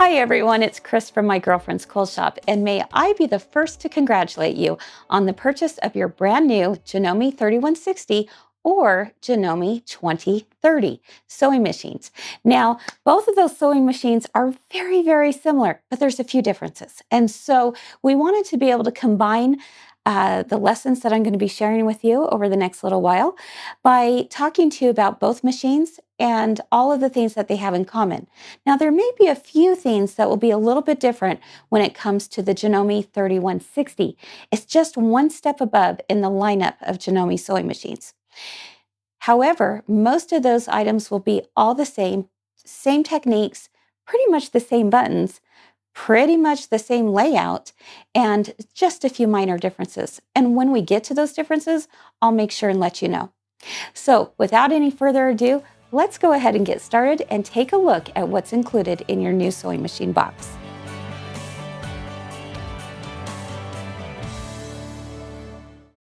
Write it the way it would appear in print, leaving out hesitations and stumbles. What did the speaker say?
Hi everyone, it's Kris from My Girlfriend's Quilt Shop, and may I be the first to congratulate you on the purchase of your brand new Janome 3160 or Janome 2030 sewing machines. Now, both of those sewing machines are very similar, but there's a few differences. And so we wanted to be able to combine the lessons that I'm going to be sharing with you over the next little while by talking to you about both machines and all of the things that they have in common. Now, there may be a few things that will be a little bit different when it comes to the Janome 3160. It's just one step above in the lineup of Janome sewing machines. However, most of those items will be all the same techniques, pretty much the same buttons, pretty much the same layout, and just a few minor differences. And when we get to those differences, I'll make sure and let you know. So without any further ado, let's go ahead and get started and take a look at what's included in your new sewing machine box.